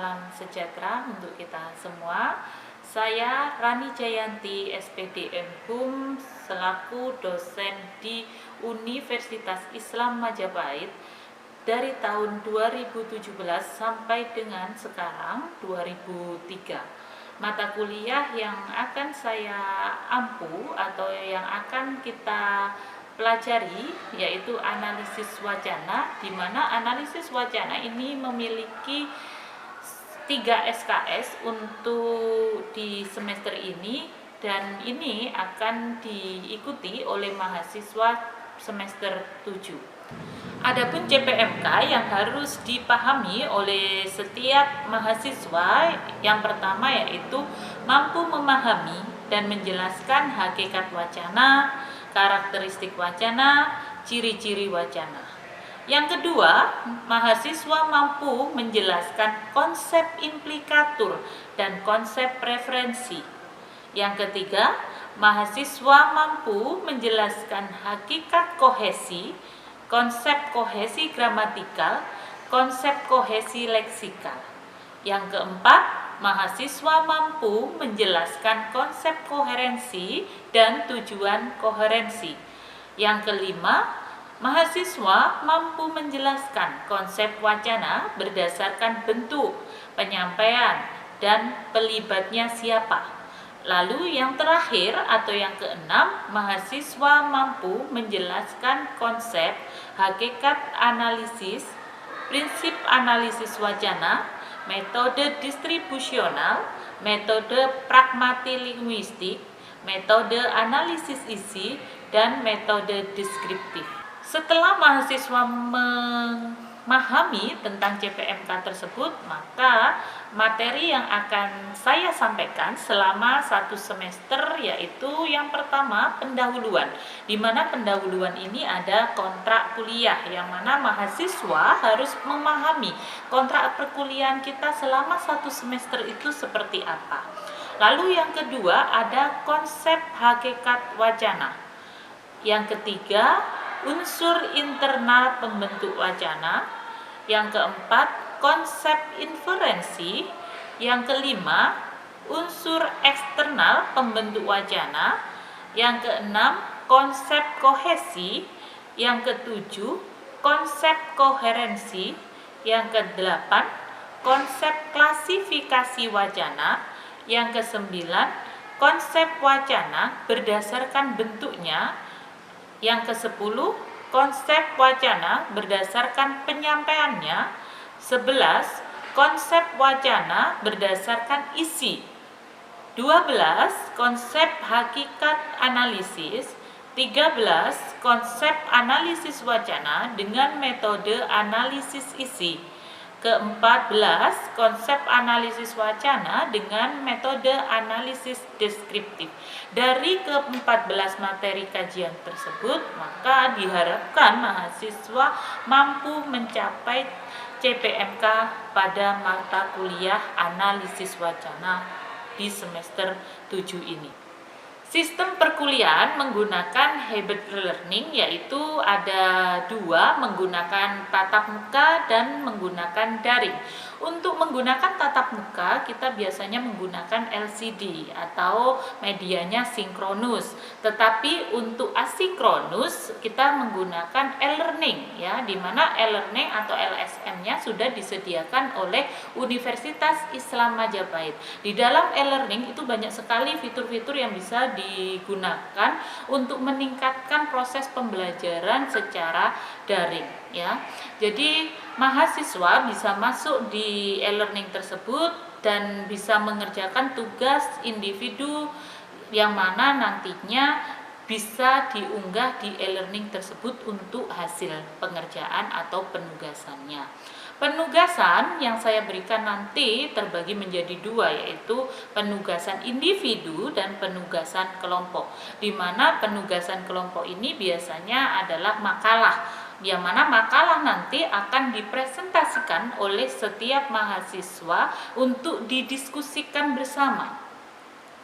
salam sejahtera untuk kita semua. Saya Rani Jayanti, SPDM HUM, selaku dosen di Universitas Islam Majapahit dari tahun 2017 sampai dengan sekarang 2003. Mata kuliah yang akan saya ampu atau yang akan kita pelajari yaitu analisis wacana, di mana analisis wacana ini memiliki 3 SKS untuk di semester ini, dan ini akan diikuti oleh mahasiswa semester 7. Adapun CPMK yang harus dipahami oleh setiap mahasiswa, yang pertama yaitu mampu memahami dan menjelaskan hakikat wacana, karakteristik wacana, ciri-ciri wacana. Yang kedua, mahasiswa mampu menjelaskan konsep implikatur dan konsep referensi. Yang ketiga, mahasiswa mampu menjelaskan hakikat kohesi, konsep kohesi gramatikal, konsep kohesi leksikal. Yang keempat, mahasiswa mampu menjelaskan konsep koherensi dan tujuan koherensi. Yang kelima, mahasiswa mampu menjelaskan konsep wacana berdasarkan bentuk, penyampaian, dan pelibatnya siapa. Lalu yang terakhir atau yang keenam, mahasiswa mampu menjelaskan konsep, hakikat analisis, prinsip analisis wacana, metode distribusional, metode pragmatilinguistik, metode analisis isi, dan metode deskriptif. Setelah mahasiswa memahami tentang CPMK tersebut, maka materi yang akan saya sampaikan selama 1 semester yaitu yang pertama pendahuluan, di mana pendahuluan ini ada kontrak kuliah, yang mana mahasiswa harus memahami kontrak perkuliahan kita selama 1 semester itu seperti apa. Lalu yang kedua ada konsep hakikat wacana. Yang ketiga, unsur internal pembentuk wacana. Yang keempat, konsep inferensi. Yang kelima, unsur eksternal pembentuk wacana. Yang keenam, konsep kohesi. Yang ketujuh, konsep koherensi. Yang kedelapan, konsep klasifikasi wacana. Yang kesembilan, konsep wacana berdasarkan bentuknya. Yang ke-10, konsep wacana berdasarkan penyampaiannya. 11, konsep wacana berdasarkan isi. 12, konsep hakikat analisis. 13, konsep analisis wacana dengan metode analisis isi. Ke-14, konsep analisis wacana dengan metode analisis deskriptif. Dari ke-14 materi kajian tersebut, maka diharapkan mahasiswa mampu mencapai CPMK pada mata kuliah analisis wacana di semester 7 ini. Sistem perkuliahan menggunakan hybrid learning, yaitu ada 2, menggunakan tatap muka dan menggunakan daring. Untuk menggunakan tatap muka, kita biasanya menggunakan LCD atau medianya sinkronus. Tetapi untuk asinkronus, kita menggunakan e-learning, ya, di mana e-learning atau LSM-nya sudah disediakan oleh Universitas Islam Majapahit. Di dalam e-learning itu banyak sekali fitur-fitur yang bisa digunakan untuk meningkatkan proses pembelajaran secara daring, ya. Jadi mahasiswa bisa masuk di e-learning tersebut dan bisa mengerjakan tugas individu yang mana nantinya bisa diunggah di e-learning tersebut untuk hasil pengerjaan atau penugasannya. Penugasan yang saya berikan nanti terbagi menjadi 2, yaitu penugasan individu dan penugasan kelompok. Di mana penugasan kelompok ini biasanya adalah makalah, yang mana makalah nanti akan dipresentasikan oleh setiap mahasiswa untuk didiskusikan bersama.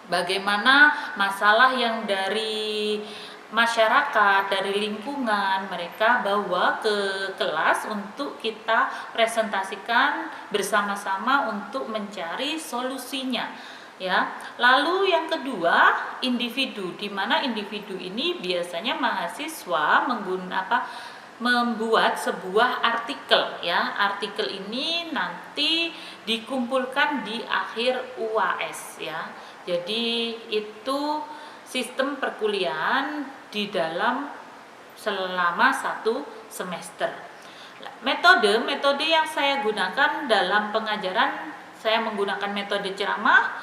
Bagaimana masalah yang dari masyarakat, dari lingkungan, mereka bawa ke kelas untuk kita presentasikan bersama-sama untuk mencari solusinya. Ya, lalu yang kedua individu, di mana individu ini biasanya mahasiswa membuat sebuah artikel ya. Artikel ini nanti dikumpulkan di akhir UAS ya. Jadi itu sistem perkuliahan di dalam selama 1 semester. Metode yang saya gunakan dalam pengajaran, saya menggunakan metode ceramah,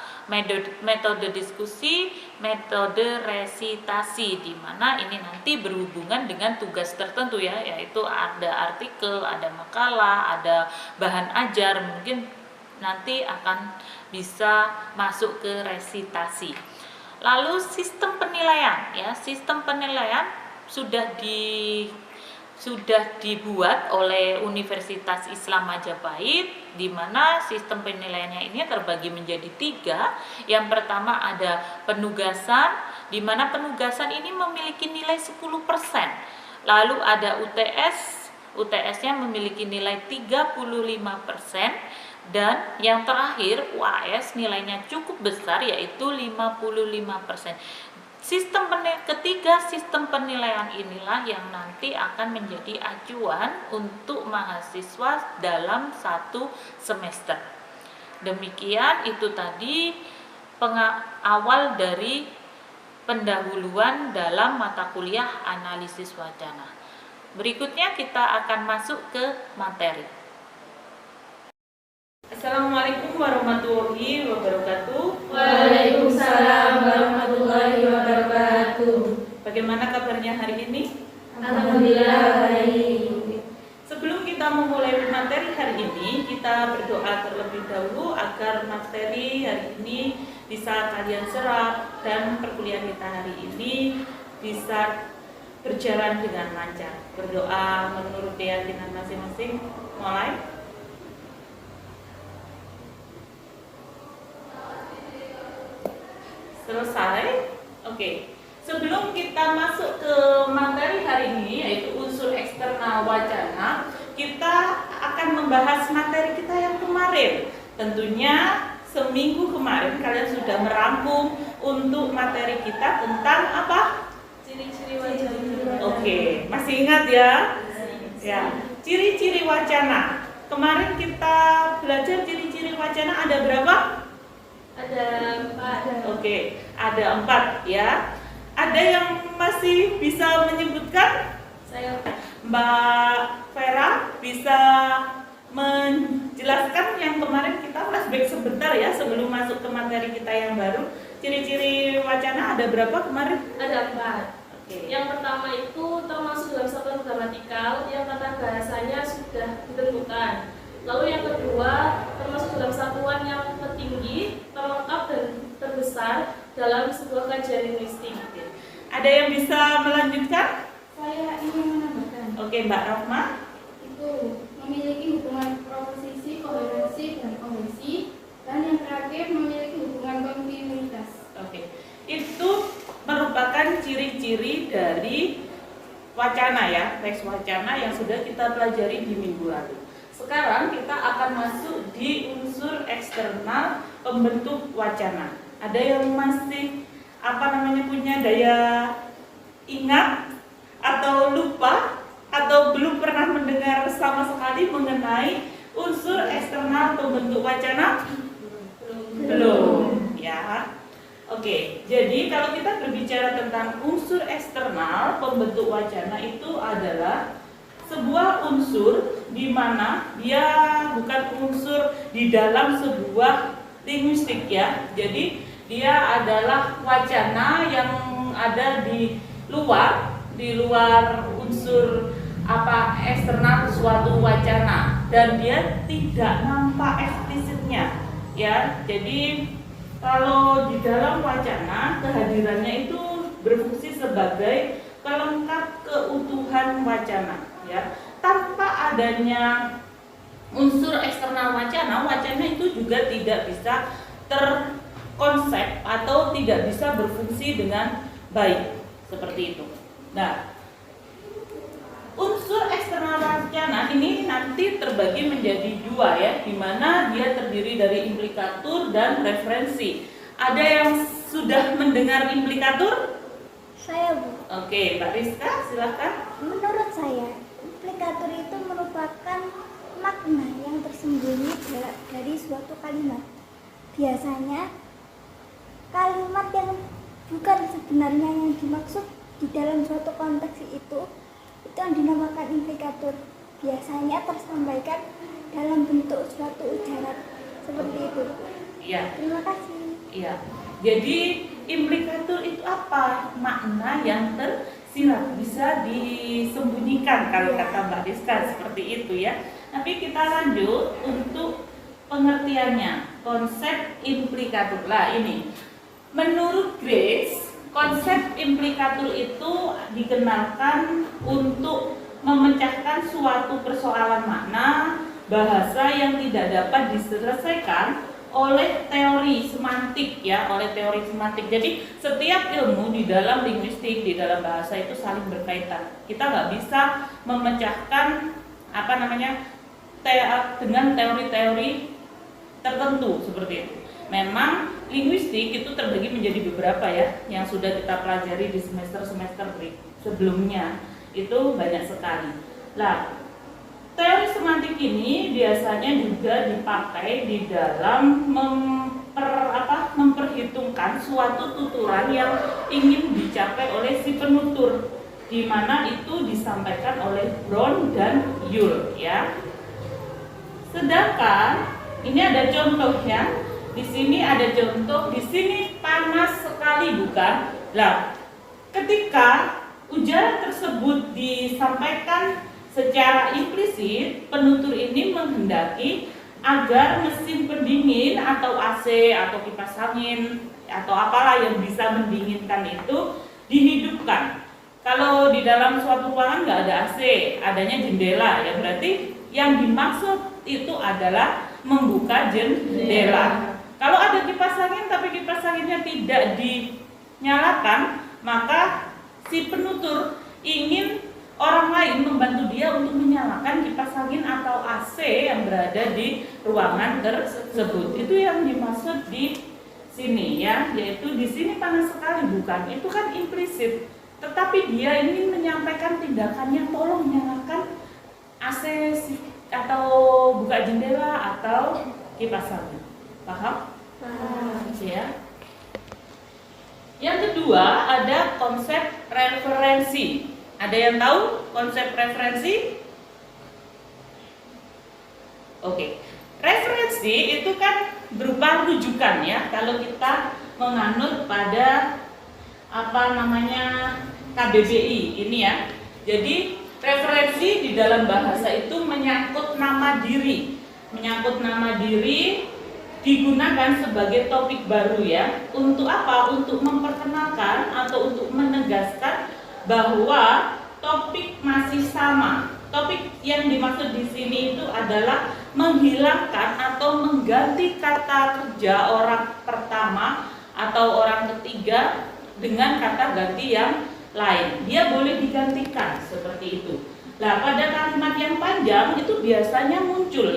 metode diskusi, metode resitasi, di mana ini nanti berhubungan dengan tugas tertentu ya, yaitu ada artikel, ada makalah, ada bahan ajar, mungkin nanti akan bisa masuk ke resitasi. Lalu sistem penilaian ya, sistem penilaian sudah dibuat oleh Universitas Islam Majapahit, di mana sistem penilaiannya ini terbagi menjadi 3. Yang pertama ada penugasan, di mana penugasan ini memiliki nilai 10%. Lalu ada UTS-nya memiliki nilai 35%. Dan yang terakhir UAS nilainya cukup besar, yaitu 55%. Ketiga sistem penilaian inilah yang nanti akan menjadi acuan untuk mahasiswa dalam 1 semester. Demikian itu tadi awal dari pendahuluan dalam mata kuliah analisis wacana. Berikutnya kita akan masuk ke materi. Assalamualaikum warahmatullahi wabarakatuh. Waalaikumsalam warahmatullahi wabarakatuh. Bagaimana kabarnya hari ini? Alhamdulillah baik. Sebelum kita memulai materi hari ini, kita berdoa terlebih dahulu agar materi hari ini bisa kalian serap dan perkuliahan kita hari ini bisa berjalan dengan lancar. Berdoa menurut keyakinan masing-masing. Mulai. Selesai. Oke. Sebelum kita masuk ke materi hari ini, yaitu unsur eksternal wacana, kita akan membahas materi kita yang kemarin. Tentunya seminggu kemarin kalian sudah merampung untuk materi kita tentang apa? Ciri-ciri wacana. Oke, masih ingat ya? Ya, ciri-ciri wacana. Kemarin kita belajar ciri-ciri wacana ada berapa? Ada 4. Oke, ada 4 ya. Ada yang masih bisa menyebutkan? Saya Mbak Vera bisa menjelaskan yang kemarin kita flashback sebentar ya sebelum masuk ke materi kita yang baru. Ciri-ciri wacana ada berapa kemarin? ada 4. Oke. Yang pertama itu termasuk dalam satuan gramatikal yang tata bahasanya sudah ditentukan. Lalu yang kedua termasuk dalam satuan yang tertinggi, terlengkap dan terbesar dalam sebuah kajian linguistik. Ada yang bisa melanjutkan? Saya ingin menambahkan, Oke, Mbak Rahma. itu memiliki hubungan proposisi, koherensi, dan kohesi, dan yang terakhir memiliki hubungan kontinuitas. Oke. Itu merupakan ciri-ciri dari wacana ya, teks wacana yang sudah kita pelajari di minggu lalu. Sekarang kita akan masuk di unsur eksternal pembentuk wacana. Ada yang masih punya daya ingat atau lupa atau belum pernah mendengar sama sekali mengenai unsur eksternal pembentuk wacana? Belum ya. Oke, jadi kalau kita berbicara tentang unsur eksternal pembentuk wacana itu adalah sebuah unsur di mana dia bukan unsur di dalam sebuah linguistik ya. Jadi dia adalah wacana yang ada di luar unsur eksternal suatu wacana, dan dia tidak nampak eksplisitnya ya. Jadi kalau di dalam wacana kehadirannya itu berfungsi sebagai pelengkap keutuhan wacana ya. Tanpa adanya unsur eksternal wacana itu juga tidak bisa terkonsep atau tidak bisa berfungsi dengan baik. seperti itu. Nah, unsur eksternal rencana ini nanti terbagi menjadi dua ya, di mana dia terdiri dari implikatur dan referensi. Ada yang sudah mendengar implikatur? Saya, Bu. Oke, Mbak Rizka silahkan. Menurut saya, implikatur itu merupakan makna yang tersembunyi dari suatu kalimat. Biasanya, kalimat yang bukan sebenarnya yang dimaksud di dalam suatu konteks itu yang dinamakan implikatur. Biasanya tersampaikan dalam bentuk suatu ujaran seperti itu. Iya. Terima kasih. Iya. Jadi implikatur itu apa? Makna yang tersirat, bisa disembunyikan kalau kata Mbak Rizka seperti itu ya. Tapi kita lanjut untuk pengertiannya. Konsep implikatur lah ini. Menurut Grace, konsep implikatur itu dikenalkan untuk memecahkan suatu persoalan makna bahasa yang tidak dapat diselesaikan oleh teori semantik ya, oleh teori semantik. Jadi setiap ilmu di dalam linguistik, di dalam bahasa itu saling berkaitan. Kita nggak bisa memecahkan dengan teori-teori tertentu seperti itu. Memang linguistik itu terbagi menjadi beberapa ya, yang sudah kita pelajari di semester-semester sebelumnya. Itu banyak sekali. Nah, teori semantik ini biasanya juga dipakai di dalam memperhitungkan suatu tuturan yang ingin dicapai oleh si penutur, di mana itu disampaikan oleh Brown dan Yule ya. Sedangkan ini ada contohnya. Di sini ada contoh, di sini panas sekali bukan? Lah, ketika ujaran tersebut disampaikan secara implisit, penutur ini menghendaki agar mesin pendingin atau AC atau kipas angin atau apalah yang bisa mendinginkan itu dihidupkan. Kalau di dalam suatu ruangan nggak ada AC, adanya jendela ya, berarti yang dimaksud itu adalah membuka jendela. Kalau ada kipas angin tapi kipas anginnya tidak dinyalakan, maka si penutur ingin orang lain membantu dia untuk menyalakan kipas angin atau AC yang berada di ruangan tersebut. Itu yang dimaksud di sini ya, yaitu di sini panas sekali bukan? Itu kan implisit. Tetapi dia ingin menyampaikan tindakannya, tolong nyalakan AC atau buka jendela atau kipas angin. Paham? Paham. Ya. Yang kedua ada konsep referensi. Ada yang tahu konsep referensi? Oke. Referensi itu kan berupa rujukan ya. Kalau kita menganut pada KBBI ini ya. Jadi referensi di dalam bahasa itu menyangkut nama diri. Menyangkut nama diri digunakan sebagai topik baru ya. Untuk apa? Untuk memperkenalkan atau untuk menegaskan bahwa topik masih sama. Topik yang dimaksud di sini itu adalah menghilangkan atau mengganti kata kerja orang pertama atau orang ketiga dengan kata ganti yang lain. Dia boleh digantikan seperti itu. Nah, pada kalimat yang panjang itu biasanya muncul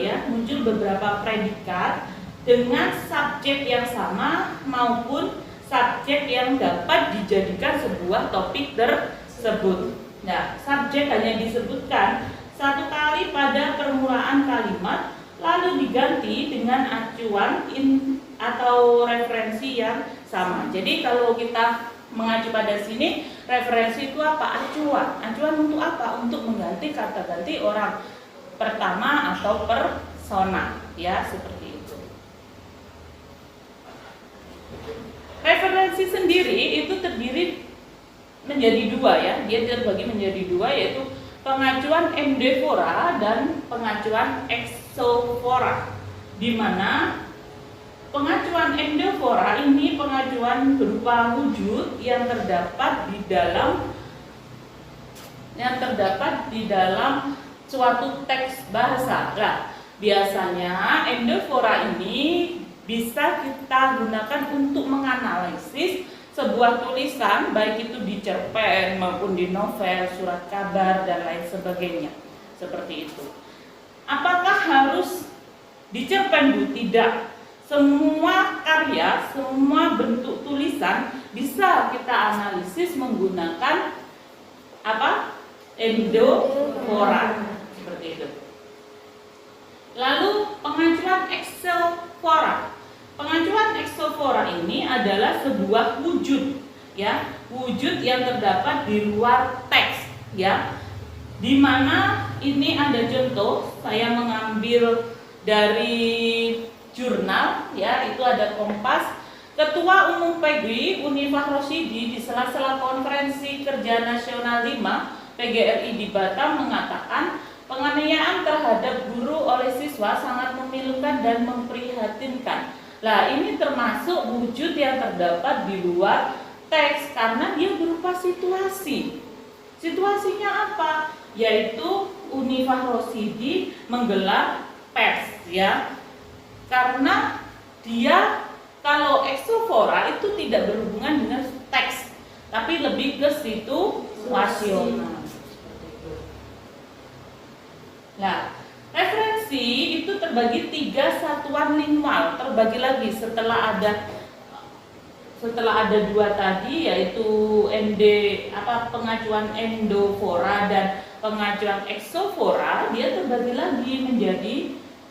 beberapa predikat dengan subjek yang sama maupun subjek yang dapat dijadikan sebuah topik tersebut. Nah, subjek hanya disebutkan satu kali pada permulaan kalimat, lalu diganti dengan acuan atau referensi yang sama. Jadi kalau kita mengacu pada sini, referensi itu apa? Acuan. Acuan untuk apa? Untuk mengganti kata ganti orang pertama atau persona, ya seperti itu. Referensi sendiri itu terdiri menjadi dua ya. Dia terbagi menjadi dua, yaitu pengacuan endofora dan pengacuan exofora. Di mana pengacuan endofora ini pengacuan berupa wujud yang terdapat di dalam suatu teks bahasa. Nah, biasanya endofora ini bisa kita gunakan untuk menganalisis sebuah tulisan, baik itu di cerpen maupun di novel, surat kabar, dan lain sebagainya. Seperti itu. Apakah harus di cerpen, Bu? Tidak. Semua karya, semua bentuk tulisan bisa kita analisis menggunakan apa? Endofora. Seperti itu. Lalu pengacuan exofora. Pengacuan exofora ini adalah sebuah wujud, ya, wujud yang terdapat di luar teks, ya. Di mana ini ada contoh, saya mengambil dari jurnal, ya, itu ada Kompas. Ketua Umum PGRI Unifah Rosyidi di sela-sela Konferensi Kerja Nasional 5 PGRI di Batam mengatakan penganiayaan terhadap guru oleh siswa sangat memilukan dan memprihatinkan. Nah, ini termasuk wujud yang terdapat di luar teks karena dia berupa situasi. Situasinya apa? Yaitu Unifah Rosyidi menggelar pers, ya. Karena dia kalau exofora itu tidak berhubungan dengan teks, tapi lebih ke situasional. Nah, referensi itu terbagi 3 satuan lingual, terbagi lagi setelah ada 2 tadi, yaitu pengacuan endofora dan pengacuan exofora, dia terbagi lagi menjadi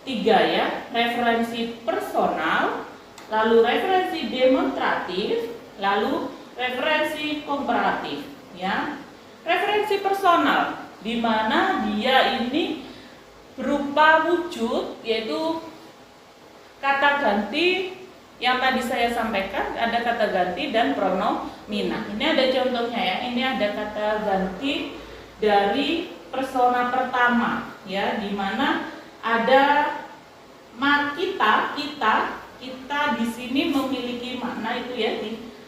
3, ya, referensi personal, lalu referensi demonstratif, lalu referensi komparatif, ya. Referensi personal di mana dia ini berupa wujud, yaitu kata ganti yang tadi saya sampaikan, ada kata ganti dan pronomina. Ini ada contohnya, ya. Ini ada kata ganti dari persona pertama, ya, di mana ada kita di sini memiliki makna itu, ya,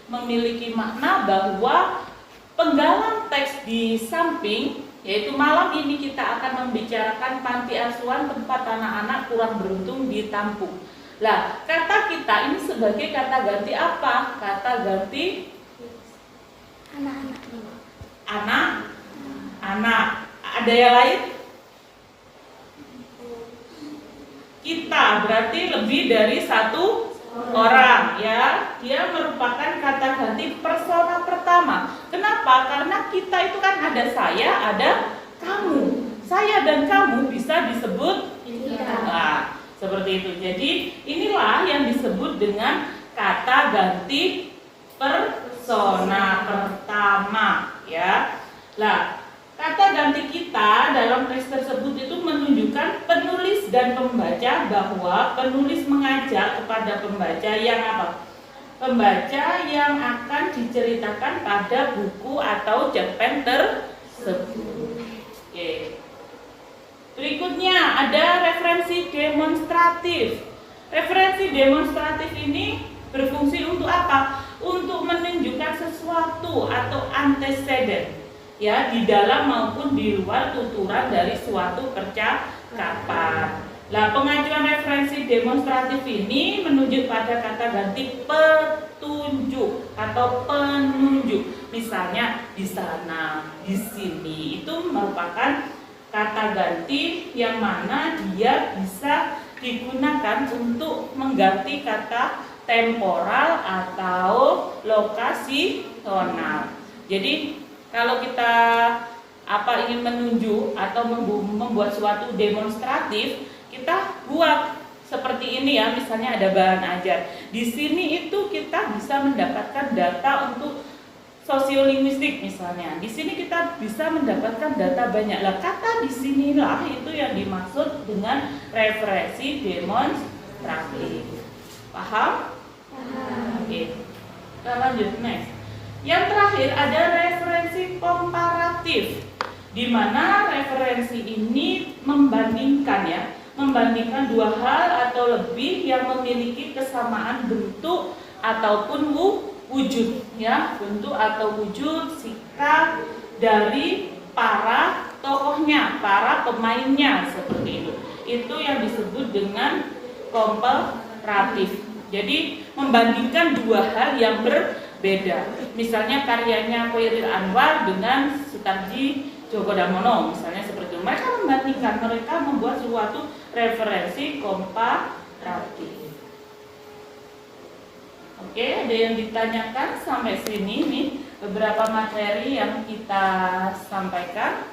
memiliki makna bahwa penggalan teks di samping, yaitu malam ini kita akan membicarakan panti asuhan tempat anak-anak kurang beruntung ditampung. Lah, kata kita ini sebagai kata ganti apa? Kata ganti anak. Ada yang lain? Kita berarti lebih dari 1 orang, ya. Dia merupakan kata ganti persona pertama. Kenapa? Karena kita itu kan ada saya, ada kamu. Saya dan kamu bisa disebut kita. Nah, seperti itu. Jadi inilah yang disebut dengan kata ganti persona pertama, ya. Lah, kata ganti kita dalam teks tersebut itu menunjukkan penulis dan pembaca, bahwa penulis mengajak kepada pembaca yang apa? Pembaca yang akan diceritakan pada buku atau cerpen tersebut. Oke. Berikutnya ada referensi demonstratif. Referensi demonstratif ini berfungsi untuk apa? Untuk menunjukkan sesuatu atau antecedent, ya, di dalam maupun di luar tuturan dari suatu percakapan. Nah, pengajuan referensi demonstratif ini menunjuk pada kata ganti petunjuk atau penunjuk. Misalnya di sana, di sini, itu merupakan kata ganti yang mana dia bisa digunakan untuk mengganti kata temporal atau lokasional. Jadi kalau kita ingin menunjuk atau membuat suatu demonstratif, kita buat seperti ini, ya. Misalnya ada bahan ajar. Di sini itu kita bisa mendapatkan data untuk sosiolinguistik misalnya. Di sini kita bisa mendapatkan data banyak. Lah, kata di sinilah itu yang dimaksud dengan referensi demonstratif. Paham? Oke. Kita lanjut next. Yang terakhir ada referensi komparatif, di mana referensi ini membandingkan, ya, membandingkan 2 hal atau lebih yang memiliki kesamaan bentuk ataupun wujud, ya, bentuk atau wujud sikap dari para tokohnya, para pemainnya, seperti itu. Itu yang disebut dengan komparatif. Jadi membandingkan 2 hal yang berbeda. beda. Misalnya karyanya Khairil Anwar dengan Sutarji Djoko Damono, misalnya seperti itu. Mereka membandingkan, mereka membuat suatu referensi komparatif. Oke, ada yang ditanyakan sampai sini nih beberapa materi yang kita sampaikan.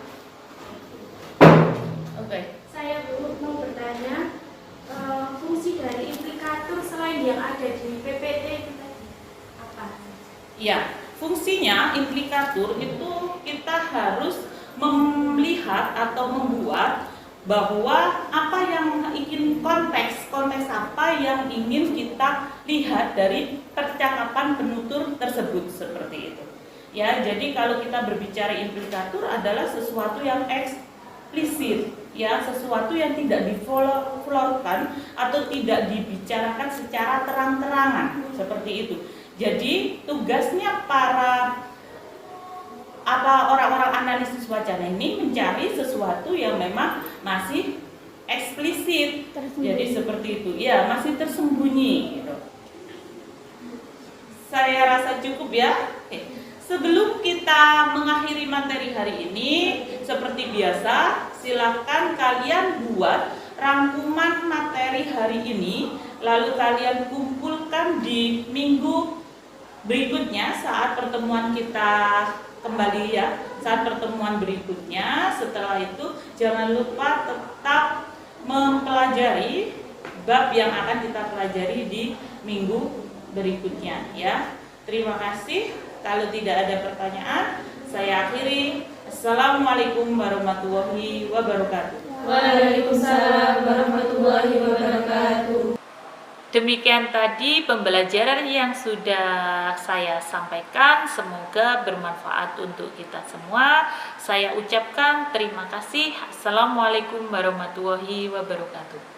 Oke. Saya mau bertanya, fungsi dari implikator selain yang ada di PPT itu tadi apa? Ya, fungsinya implikator itu kita harus melihat atau membuat bahwa apa yang ingin konteks apa yang ingin kita lihat dari percakapan penutur tersebut, seperti itu. Ya, jadi kalau kita berbicara implikator adalah sesuatu yang eksplisit, ya, sesuatu yang tidak diflorkan atau tidak dibicarakan secara terang-terangan, seperti itu. Jadi tugasnya para orang-orang analisis wacana ini mencari sesuatu yang memang masih eksplisit, jadi seperti itu, ya, masih tersembunyi gitu. Saya rasa cukup ya. Oke. Sebelum kita mengakhiri materi hari ini, seperti biasa, silakan kalian buat rangkuman materi hari ini, lalu kalian kumpulkan di minggu berikutnya saat pertemuan kita kembali, ya, saat pertemuan berikutnya. Setelah itu jangan lupa tetap mempelajari bab yang akan kita pelajari di minggu berikutnya, ya. Terima kasih. Kalau tidak ada pertanyaan, saya akhiri. Assalamualaikum warahmatullahi wabarakatuh. Waalaikumsalam warahmatullahi wabarakatuh. Demikian tadi pembelajaran yang sudah saya sampaikan, semoga bermanfaat untuk kita semua. Saya ucapkan terima kasih. Assalamualaikum warahmatullahi wabarakatuh.